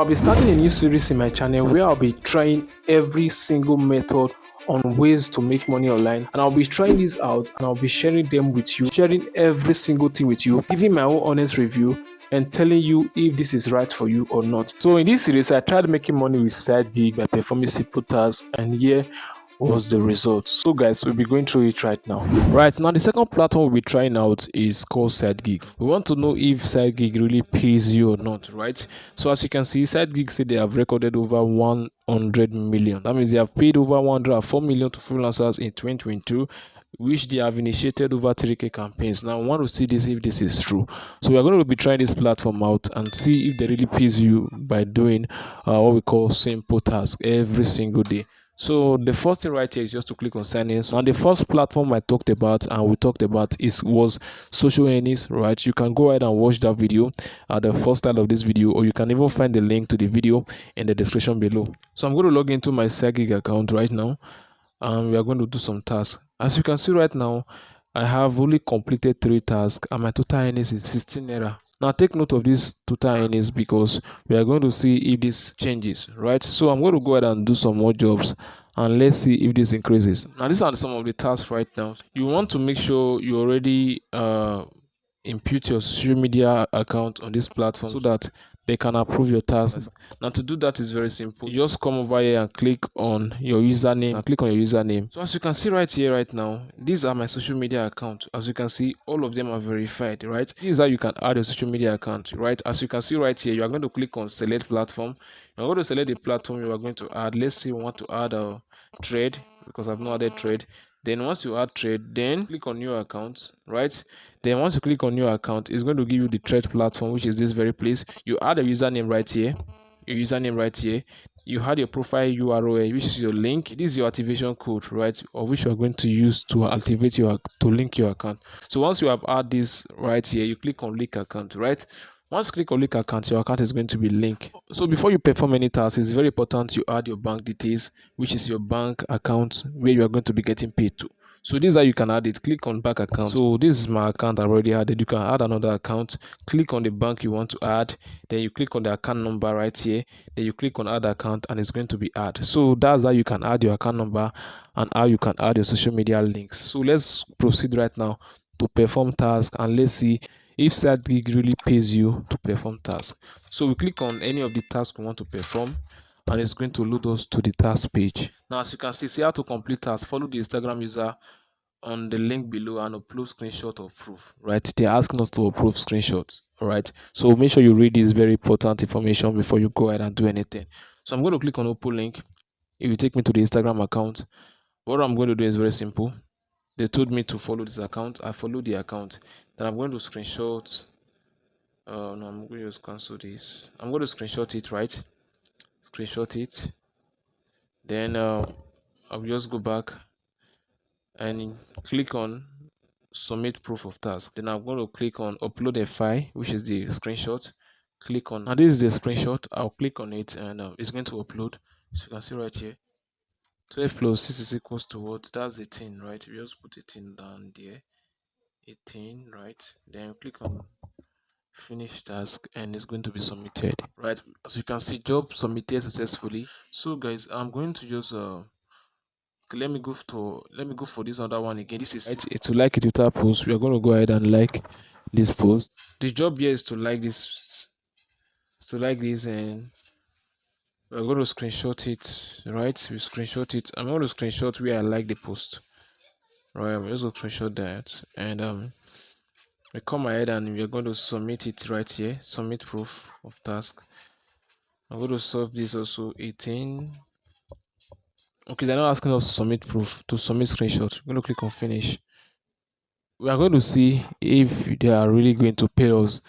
I'll be starting a new series in my channel where I'll be trying every single method on ways to make money online, and I'll be trying these out and I'll be sharing them with you, sharing every single thing with you, giving my own honest review and telling you if this is right for you or not. So in this series, I tried making money with Sidegig by performing simple tasks, and here was the result. So guys, we'll be going through it right now. Right now, the second platform we'll be trying out is called Sidegig. We want to know if Sidegig really pays you or not, right? So as you can see, Sidegig say they have recorded over 100 million. That means they have paid over 104 million to freelancers in 2022, which they have initiated over 3K campaigns. Now we want to see this, if this is true. So we are going to be trying this platform out and see if they really pays you by doing what we call simple tasks every single day. So the first thing right here is just to click on sign in. So, and the first platform I talked about and we talked about was Social Earnings, right? You can go ahead and watch that video at the first style of this video, or you can even find the link to the video in the description below. So I'm going to log into my Sidegig account right now, and we are going to do some tasks. As you can see right now, I have only completed 3 tasks and my total earnings is 16 naira. Now take note of this total earnings because we are going to see if this changes, right? So I'm going to go ahead and do some more jobs and let's see if this increases. Now these are some of the tasks right now. You want to make sure you already impute your social media account on this platform so that they can approve your tasks. Now to do that is very simple. You just come over here and click on your username and click on your username. So as you can see right here right now, these are my social media accounts. As you can see, all of them are verified, right? This is how you can add your social media account, right? As you can see right here, you are going to click on select platform. You're going to select the platform you are going to add. Let's say we want to add a trade because I've not added trade. Then once you add trade, then click on new account, right? Then once you click on new account, it's going to give you the trade platform, which is this very place. You add a username right here, you add your profile URL, which is your link. This is your activation code, right, of which you are going to use to activate to link your account. So once you have add this right here, you click on link account, right? Once you click on link account, your account is going to be linked. So before you perform any task, it's very important you add your bank details, which is your bank account where you are going to be getting paid to. So this is how you can add it. Click on bank account. So this is my account I already added. You can add another account. Click on the bank you want to add. Then you click on the account number right here. Then you click on add account and it's going to be add. So that's how you can add your account number and how you can add your social media links. So let's proceed right now to perform tasks and let's see if Sidegig really pays you to perform tasks. So we click on any of the tasks we want to perform and it's going to load us to the task page. Now as you can see how to complete tasks. Follow the Instagram user on the link below and upload screenshot of proof, right? They're asking us to upload screenshots, all right? So make sure you read this very important information before you go ahead and do anything. So I'm going to click on open link. It will take me to the Instagram account. What I'm going to do is very simple. They told me to follow this account. I follow the account. Then I'm going to screenshot. No, I'm going to just cancel this. I'm going to screenshot it, right? Screenshot it. Then I'll just go back and click on submit proof of task. Then I'm going to click on upload a file, which is the screenshot. Click on, and this is the screenshot. I'll click on it and it's going to upload. So you can see right here, 12 plus 6 is equals to what? That's 18, right? We just put 18 down there. 18, right? Then click on finish task and it's going to be submitted, right? As you can see, job submitted successfully. So guys, I'm going to just let me go for this other one again. This is right, to like it without post. We are going to go ahead and like this post. The job here is to like this, and we're going to screenshot it, right? We screenshot it. I'm going to screenshot where I like the post, right? I'm just going to screenshot that and we come ahead and we're going to submit it right here. Submit proof of task. I'm going to solve this also 18. Okay, they're not asking us to submit proof, to submit screenshot. We're going to click on finish. We are going to see if they are really going to pay us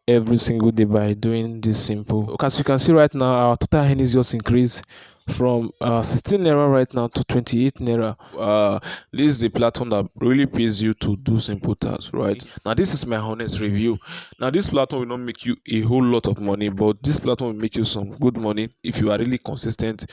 every single day by doing this simple. Okay, as you can see right now, our total earnings just increased from 16 naira right now to 28 naira. This is the platform that really pays you to do simple tasks, right? Now this is my honest review. Now this platform will not make you a whole lot of money, but this platform will make you some good money if you are really consistent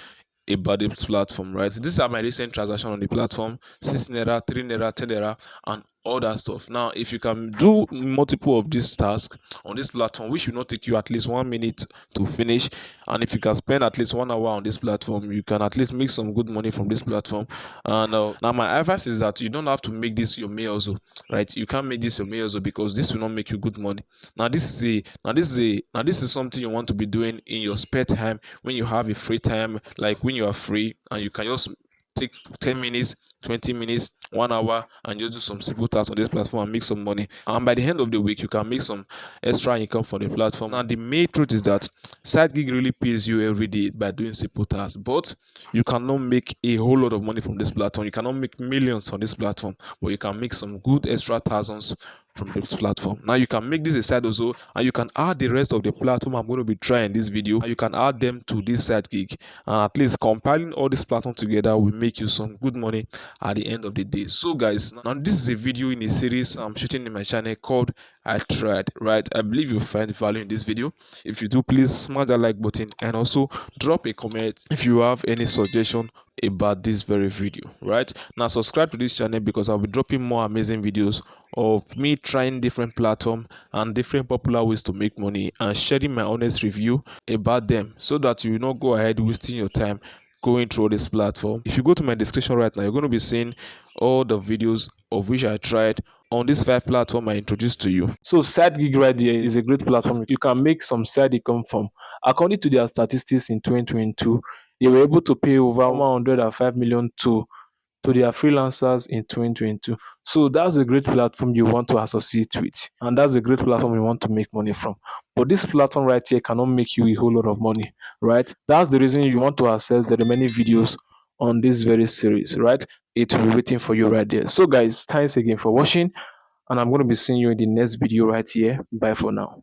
about this platform, right? These are my recent transactions on the platform: 6 naira, 3 naira, 10 naira, and all that stuff. Now if you can do multiple of these tasks on this platform, which will not take you at least 1 minute to finish, and if you can spend at least 1 hour on this platform, you can at least make some good money from this platform. And now my advice is that you don't have to make this your main hustle, right? You can't make this your main hustle because this will not make you good money. Now this is something you want to be doing in your spare time, when you have a free time, like when you are free and you can just take 10 minutes, 20 minutes, 1 hour, and just do some simple tasks on this platform and make some money. And by the end of the week, you can make some extra income from the platform. And the main truth is that side gig really pays you every day by doing simple tasks, but you cannot make a whole lot of money from this platform. You cannot make millions on this platform, but you can make some good extra thousands from this platform. Now you can make this a side also, and you can add the rest of the platform I'm going to be trying this video, and you can add them to this side gig, and at least compiling all this platform together will make you some good money at the end of the day. So guys, now this is a video in a series I'm shooting in my channel called I Tried, right? I believe you find value in this video. If you do, please smash that like button and also drop a comment if you have any suggestion about this very video. Right now, subscribe to this channel because I'll be dropping more amazing videos of me trying different platforms and different popular ways to make money, and sharing my honest review about them, so that you will not go ahead wasting your time going through this platform. If you go to my description right now, you're going to be seeing all the videos of which I tried on this 5 platform I introduced to you. So SideGig right there is a great platform you can make some side income from. According to their statistics in 2022, they were able to pay over 105 million to their freelancers in 2022. So that's a great platform you want to associate with, and that's a great platform you want to make money from. But this platform right here cannot make you a whole lot of money, right? That's the reason you want to access the remaining videos on this very series, right? It will be waiting for you right there. So guys, thanks again for watching, and I'm going to be seeing you in the next video right here. Bye for now.